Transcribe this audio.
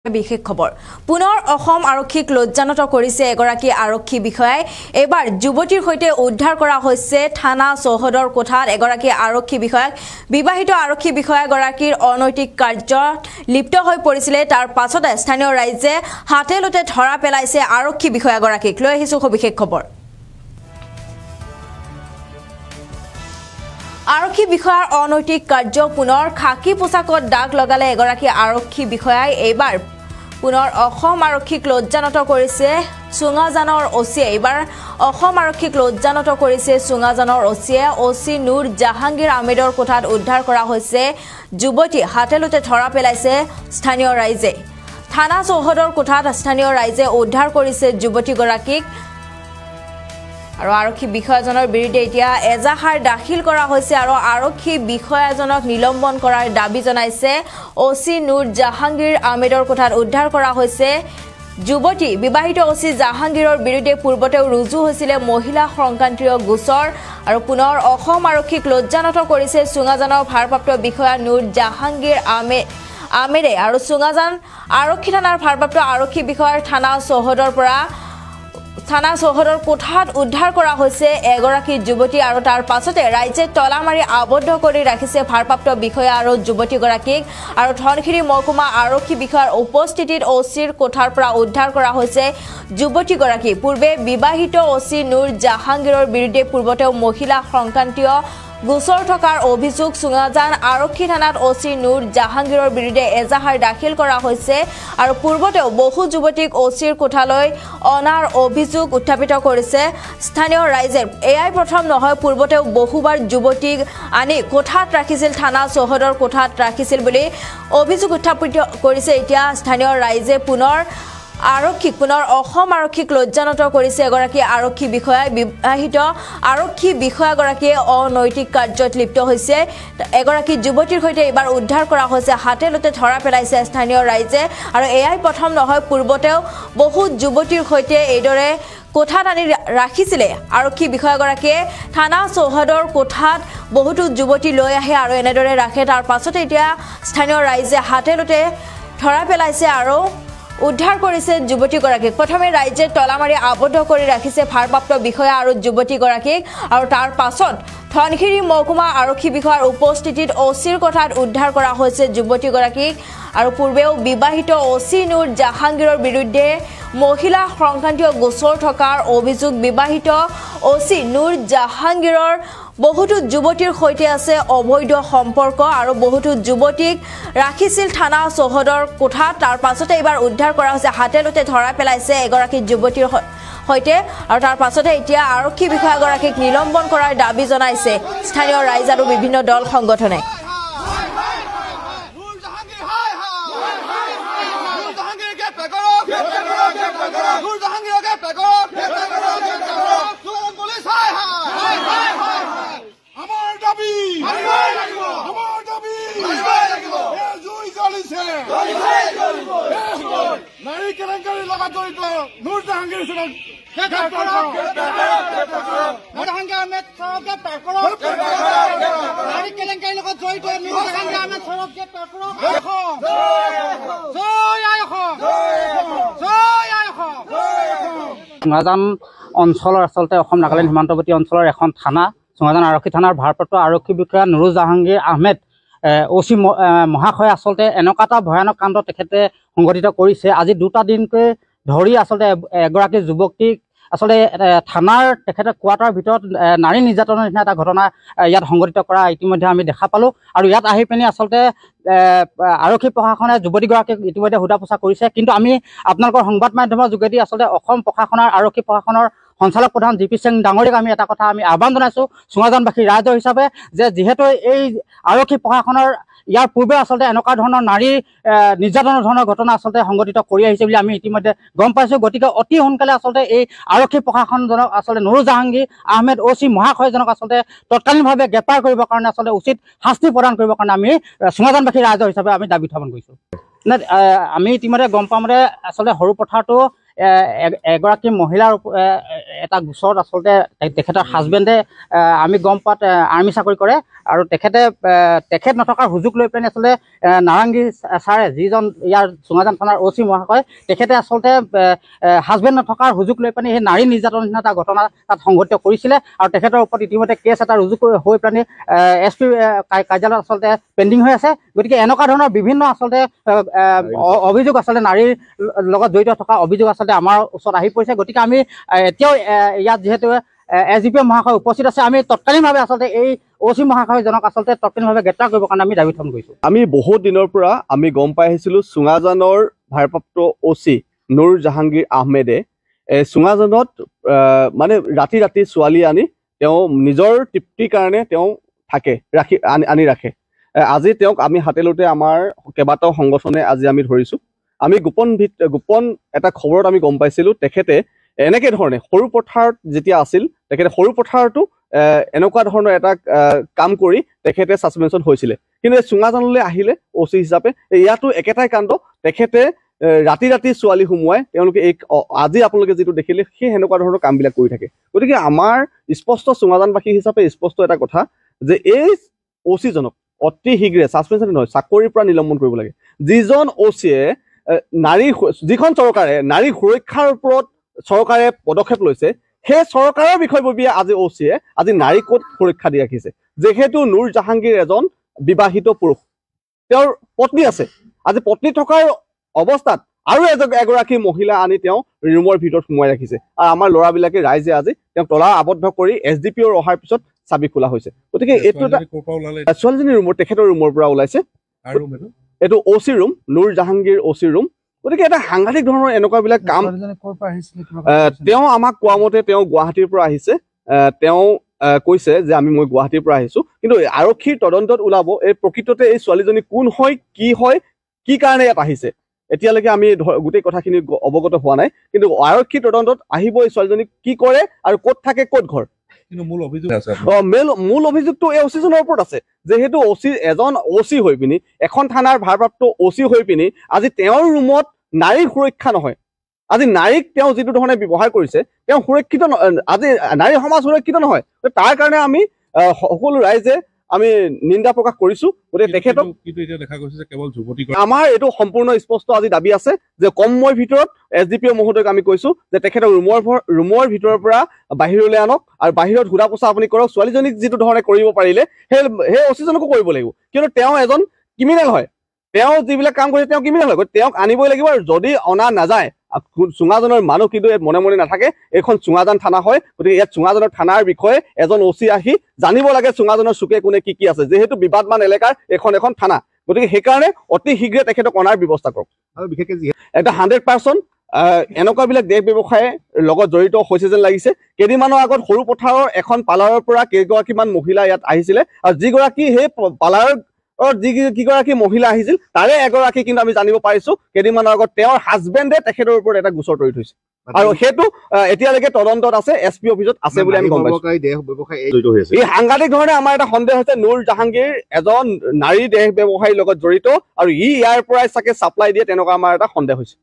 বিশেষ খবৰ পুনৰ অসম আৰক্ষীক লজ্জানত কৰিছে এগৰাকী আৰক্ষী বিষয়াই এবাৰ যুৱতীৰ হৈতে উদ্ধাৰ কৰা হৈছে থানা চৌহদৰ কোঠাত এগৰাকী আৰক্ষী বিষয়াক বিবাহিত আৰক্ষী বিষয়াগৰাকীৰ অনৈতিক কাৰ্যত লিপ্ত হৈ পৰিছিল তাৰ পাছতে স্থানীয় ৰাইজে হাতেলতে ধৰা পেলাইছে আৰক্ষী বিষয়াগৰাকীক লৈ আহিছো বিশেষ খবৰ আৰক্ষী বিষয়াৰ অনৈতিক কাৰ্য পুনৰ খাকি পোছাকত দাগ লগালে এগৰাকী আৰক্ষী বিষয়াই এইবাৰ পুনৰ অসম আৰক্ষীক লজ্জানত কৰিছে সুঙাজানৰ ওচিয়ে এইবাৰ অসম আৰক্ষীক লজ্জানত কৰিছে সুঙাজানৰ ওচিয়ে ওচি নুৰ জাহাংগীৰ আহমেদৰ কোঠাত উদ্ধাৰ কৰা হৈছে যুৱতী হাতেলতে ধৰা পেলাইছে স্থানীয় ৰাইজে থানা চৌহদৰ কোঠাত স্থানীয় ৰাইজে উদ্ধাৰ কৰিছে যুৱতীগৰাকীক আৰু আৰক্ষী বিষয়াজনৰ বিৰুদ্ধে এতিয়া এজাহাৰ দাখিল কৰা হৈছে আৰু আৰক্ষী বিষয়াজনক নিলম্বন কৰাৰ দাবী জনাইছে ওচি নুৰ জাহাংগীৰ আহমেদৰ কোঠাত উদ্ধাৰ কৰা হৈছে যুৱতী বিবাহিত ওচি জাহাংগীৰৰ বিৰুদ্ধে পূৰ্বতেও ৰুজু হৈছিল মহিলা সংক্ৰান্তীয় গোচৰ আৰু পুনৰ অসম আৰক্ষীক লজ্জানত কৰিছে সুঙাজানৰ ভাৰপ্ৰাপ্ত বিষয়া নুৰ জাহাংগীৰ আহমেদে আৰু সুঙাজান আৰক্ষী থানাৰ ভাৰপ্ৰাপ্ত আৰক্ষী বিষয়াৰ থানা চৌহদৰ কোঠাত উদ্ধাৰ কৰা হৈছে এগৰাকী যুৱতী আৰু তাৰ পাছতে ৰাইজে তলা মাৰি আবদ্ধ কৰি ৰাখিছে ভাৰপ্ৰাপ্ত বিষয়া আৰু যুৱতীগৰাকীক আৰু ধনশিৰি মহকুমা আৰক্ষী বিষয়াৰ উপস্থিতিত ওচিৰ কোঠাৰ পৰা উদ্ধাৰ কৰা হৈছে যুৱতীগৰাকী পূৰ্বে বিবাহিত ওচি নুৰ জাহাংগীৰৰ বিৰুদ্ধে পূৰ্বতেও মহিলা সংক্ৰান্তীয় গোচৰ থকাৰ অভিযোগ সুঙাজান আৰক্ষী থানাত ওচি নুৰ জাহাংগীৰৰ বিৰুদ্ধে এজাহাৰ দাখিল কৰা হৈছে আৰু পূৰ্বতেও বহু যুৱতীক ওচিৰ কোঠালৈ অনাৰ অভিযোগ উত্থাপিত কৰিছে স্থানীয় ৰাইজে এয়াই প্ৰথম নহয় পূৰ্বতেও বহুবাৰ যুৱতীক আনি কোঠাত ৰাখিছিল থানা চৌহদৰ কোঠাত ৰাখিছিল বুলি অভিযোগ উত্থাপিত কৰিছে এতিয়া স্থানীয় ৰাইজে পুনৰ অসম আৰক্ষীক লজ্জানত কৰিছে এগৰাকী আৰক্ষী বিষয়াই বিবাহিত আৰক্ষী বিষয়াগৰাকীয়ে অনৈতিক কাৰ্যত লিপ্ত হৈছে এগৰাকী যুৱতীৰ হৈতে এবাৰ উদ্ধাৰ কৰা হৈছে হাতেলতে ধৰা পেলাইছে স্থানীয় ৰাইজে আৰু এয়াই প্ৰথম নহয় পূৰ্বতেও বহু যুৱতীৰ হৈতে এইদৰে কোঠাত আনি ৰাখিছিলে আৰক্ষী বিষয়াগৰাকীয়ে থানা চৌহদৰ কোঠাত বহুতো যুৱতী লৈ আহে আৰু এনেদৰে ৰাখে তাৰ পাছতে এতিয়া স্থানীয় ৰাইজে হাতেলতে ধৰা পেলাইছে আৰু উদ্ধাৰ কৰিছে যুৱতীগৰাকীক প্ৰথমে ৰাইজে তলা মাৰি আবদ্ধ কৰি ৰাখিছে ভাৰপ্ৰাপ্ত বিষয়া আৰু যুৱতীগৰাকীক আৰু তাৰ পাছত ধনশিৰি মহকুমা আৰক্ষী বিষয়াৰ উপস্থিতিত ওচিৰ কোঠাত উদ্ধাৰ কৰা হৈছে যুৱতীগৰাকীক আৰু পূৰ্বেও বিবাহিত ওচি নুৰ জাহাংগীৰৰ বিৰুদ্ধে মহিলা সংক্ৰান্তীয় গোচৰ থকাৰ অভিযোগ বিবাহিত ওচি নুৰ জাহাংগীৰৰ বহুতো যুৱতীৰ হৈতে আছে অবৈধ সম্পৰ্ক আৰু বহুতো যুৱতীক ৰাখিছিল থানা চৌহদৰ কোঠাত তাৰ পাছতে এবাৰ উদ্ধাৰ কৰা হৈছে হাতেলতে ধৰা পেলাইছে এগৰাকী যুৱতীৰ হৈতে আৰু তাৰ পাছতে এতিয়া আৰক্ষী বিষয়াগৰাকীক নিলম্বন কৰাৰ দাবী জনাইছে স্থানীয় ৰাইজ আৰু বিভিন্ন দল সংগঠনে নাৰী কেলেংকাৰীৰ লগত জড়িত নুৰ জাহাংগীৰ সুঙাজান অঞ্চলৰ আচলতে অসম নাগালেণ্ড সীমান্তৱৰ্তী অঞ্চলৰ এখন থানা সুঙাজান আৰক্ষী থানাৰ ভাৰপ্ৰাপ্ত আৰক্ষী বিষয়া নুৰ জাহাংগীৰ আহমেদ ওচি মহাশয় আচলতে এনেকুৱা এটা ভয়ানক কাণ্ড তেখেতে সংঘটিত কৰিছে আজি দুটা দিনকৈ ধৰি আচলতে এগৰাকী যুৱতীক আচলতে থানাৰ তেখেতে কোৱাৰ্টাৰ ভিতৰত নাৰী নিৰ্যাতনৰ নিচিনা এটা ঘটনা ইয়াত সংঘটিত কৰা ইতিমধ্যে আমি দেখা পালোঁ আৰু ইয়াত আহি পিনি আচলতে আৰক্ষী প্ৰশাসনে যুৱতীগৰাকীক ইতিমধ্যে সোধা পোছা কৰিছে কিন্তু আমি আপোনালোকৰ সংবাদ মাধ্যমৰ যোগেদি আচলতে অসম প্ৰশাসনৰ আৰক্ষী প্ৰশাসনৰ সঞ্চালক প্ৰধান জি পি সিং ডাঙৰীক আমি এটা কথা আমি আহ্বান জনাইছোঁ সুঙাজানবাসী ৰাইজ হিচাপে যে যিহেতু এই আৰক্ষী প্ৰশাসনৰ ইয়াৰ পূৰ্বে আচলতে এনেকুৱা ধৰণৰ নাৰী নিৰ্যাতনৰ ধৰণৰ ঘটনা আচলতে সংঘটিত কৰি আহিছে বুলি আমি ইতিমধ্যে গম পাইছোঁ গতিকে অতি সোনকালে আচলতে এই আৰক্ষী প্ৰশাসনজনক আচলতে নুৰ জাহাংগীৰ আহমেদ ওচি মহাশয়জনক আচলতে তৎকালীনভাৱে গ্ৰেপ্তাৰ কৰিবৰ কাৰণে আচলতে উচিত শাস্তি প্ৰদান কৰিবৰ কাৰণে আমি সুঙাজানবাসী ৰাইজ হিচাপে আমি দাবী উত্থাপন কৰিছোঁ আমি ইতিমধ্যে গম পাম যে আচলতে সৰু পথাৰটো এগৰাকী মহিলাৰ এটা গোচৰত আচলতে তেখেতৰ হাজবেণ্ডে আমি গম পোৱাত আৰ্মি চাকৰি কৰে আৰু তেখেত নথকাৰ সুযোগ লৈ পেলাই আচলতে নাৰাংগী ছাৰে যিজন ইয়াৰ চুঙাজান থানাৰ OC মহাশয় তেখেতে আচলতে হাজবেণ্ড নথকাৰ সুযোগ লৈ পেলাই সেই নাৰী নিৰ্যাতন নিচিনা এটা ঘটনা তাত সংঘটিত কৰিছিলে আৰু তেখেতৰ ওপৰত ইতিমধ্যে কেছ এটা ৰুজু হৈ পেলাই SP কাৰ্যালয়ত আচলতে পেণ্ডিং হৈ আছে। গতিকে এনেকুৱা ধৰণৰ বিভিন্ন আচলতে অভিযোগ আচলতে নাৰীৰ লগত জড়িত থকা অভিযোগ আচলতে আমাৰ ওচৰত আহি পৰিছে। গতিকে আমি এতিয়াও ইয়াত যিহেতু SDP মহাশয় উপস্থিত আছে, আমি তৎকালীনভাৱে আচলতে এই OC মহাশয়জনক আচলতে তৎকালীনভাৱে গ্ৰেপ্তাৰ কৰিবৰ কাৰণে আমি দাবী উত্থাপন কৰিছোঁ। আমি বহুত দিনৰ পৰা আমি গম পাই আহিছিলোঁ চুঙাজানৰ ভাৰপ্ৰাপ্ত OC নুৰ জাহাংগীৰ আহমেদে চুঙাজানত মানে ৰাতি ৰাতি ছোৱালী আনি তেওঁ নিজৰ তৃপ্তিৰ কাৰণে তেওঁ আনি ৰাখে। আজি তেওঁক আমি হাতেলোতে আমাৰ কেইবাটাও সংগঠনে আজি আমি ধৰিছোঁ। আমি গোপন এটা খবৰত আমি গম পাইছিলোঁ তেখেতে এনেকে ধৰণে সৰু পথাৰত যেতিয়া আছিল তেখেতে সৰু পথাৰতো এনেকুৱা ধৰণৰ এটা কাম কৰি তেখেতে ছাছপেনশ্যন হৈছিলে। কিন্তু এই চুঙাজানলৈ আহিলে OC হিচাপে ইয়াতো একেটাই কাণ্ড, তেখেতে ৰাতি ৰাতি ছোৱালী সোমোৱাই তেওঁলোকে আজি আপোনালোকে যিটো দেখিলে সেই সেনেকুৱা ধৰণৰ কামবিলাক কৰি থাকে। গতিকে আমাৰ স্পষ্ট চুঙাজানবাসী হিচাপে স্পষ্ট এটা কথা যে এই OC জনক অতি শীঘ্ৰে ছাছপেনশ্যন নহয় চাকৰিৰ পৰা নিলম্বন কৰিব লাগে। যিজন OCয়ে যিখন চৰকাৰে নাৰী সুৰক্ষাৰ ওপৰত চৰকাৰে পদক্ষেপ লৈছে সেই চৰকাৰৰ বিষয়ববীয়া আজি OCয়ে আজি নাৰী ক'ত সুৰক্ষা দি ৰাখিছে। যিহেতু নুৰ জাহাংগীৰ এজন বিবাহিত পুৰুষ, তেওঁৰ পত্নী আছে, আজি পত্নী থকাৰ অৱস্থাত আৰু এগৰাকী মহিলা আনি তেওঁ ৰুমৰ ভিতৰত সোমোৱাই ৰাখিছে। আৰু আমাৰ ল'ৰাবিলাকে ৰাইজে আজি তেওঁক তলা আবদ্ধ কৰি SDPৰ অহাৰ পিছত চাবি খোলা হৈছে। গতিকে এইটো এটা ছোৱালীজনী ৰুমৰ তেখেতৰ ৰুমৰ পৰা ওলাইছে। এইটো OC room, Nur Jahangir OC room. গতিকে এটা সাংঘাতিক ধৰণৰ এনেকুৱাবিলাক কাম তেওঁ আমাক কোৱা মতে তেওঁ গুৱাহাটীৰ পৰা আহিছে। তেওঁ কৈছে যে মই গুৱাহাটীৰ পৰা আহিছোঁ, কিন্তু আৰক্ষীৰ তদন্তত ওলাব এই প্ৰকৃততে এই ছোৱালীজনী কোন হয়, কি কাৰণে ইয়াত আহিছে এতিয়ালৈকে আমি গোটেই কথাখিনি অৱগত হোৱা নাই। কিন্তু আৰক্ষীৰ তদন্তত আহিব এই ছোৱালীজনী কি কৰে আৰু ক'ত থাকে, ক'ত ঘৰ। মূল অভিযোগটো এই OC জনৰ ওপৰত আছে। যিহেতু এজন OC হৈ পিনি এখন থানাৰ ভাৰপ্ৰাপ্ত OC হৈ পিনি আজি তেওঁৰ ৰুমত নাৰীৰ সুৰক্ষা নহয়, আজি নাৰীক তেওঁ যিটো ধৰণে ব্যৱহাৰ কৰিছে তেওঁ সুৰক্ষিত, আজি নাৰী সমাজ সুৰক্ষিত নহয়। তাৰ কাৰণে আমি সকলো ৰাইজে আমি নিন্দা প্ৰকাশ কৰিছোঁ। গতিকে তেখেতক আমাৰ এইটো সম্পূৰ্ণ স্পষ্ট আজি দাবী আছে যে কম সময়ৰ ভিতৰত SDPO মহোদয়ক আমি কৈছোঁ যে তেখেতক ৰুমৰ ভিতৰৰ পৰা বাহিৰলৈ আনক আৰু বাহিৰত ঘূৰা পোছা আপুনি কৰক। ছোৱালীজনীক যিটো ধৰণে কৰিব পাৰিলে সেই OC জনকো কৰিব লাগিব, কিয়নো তেওঁ এজন ক্ৰিমিনেল হয়, তেওঁ যিবিলাক কাম কৰিছে তেওঁ ক্ৰিমিনেল হয়। তেওঁক আনিবই লাগিব। আৰু যদি অনা নাযায় চুঙাজানৰ মানুহ কিন্তু মনে মনে নাথাকে। এইখন চুঙাজান থানা হয়, গতিকে ইয়াত চুঙাজানৰ থানাৰ বিষয়ে এজন OC আহি জানিব লাগে চুঙাজানৰ চুকে কোনে কি আছে। যিহেতু বিবাদমান এলেকাৰ এখন থানা, গতিকে সেইকাৰণে অতি শীঘ্ৰে তেখেতক অনাৰ ব্যৱস্থা কৰক। আৰু বিশেষকৈ এটা 100% এনেকুৱাবিলাক দেশ ব্যৱসায়ৰ লগত জড়িত হৈছে যেন লাগিছে। কেইদিনমানৰ আগত সৰু পথাৰৰ এখন পাৰ্লাৰৰ পৰা কেইগৰাকীমান মহিলা ইয়াত আহিছিলে, আৰু যিগৰাকী সেই পাৰ্লাৰৰ যিগৰাকী মহিলা আহিছিল তাৰে এগৰাকী কিন্তু আমি জানিব পাৰিছোঁ কেইদিনমানৰ আগত তেওঁৰ হাজবেণ্ডে তেখেতৰ ওপৰত এটা গোচৰ তৰি থৈছে, আৰু সেইটো এতিয়ালৈকে তদন্তত আছে, SP অফিচত আছে বুলি আমি গম পাইছোঁ। এই সাংঘাতিক ধৰণে আমাৰ এটা সন্দেহ হৈছে নুৰ জাহাংগীৰ এজন নাৰী দেহ ব্যৱসায়ীৰ লগত জড়িত, আৰু ইয়াৰ পৰাই চাগে ছাপ্লাই দিয়ে তেনেকুৱা আমাৰ এটা সন্দেহ হৈছে।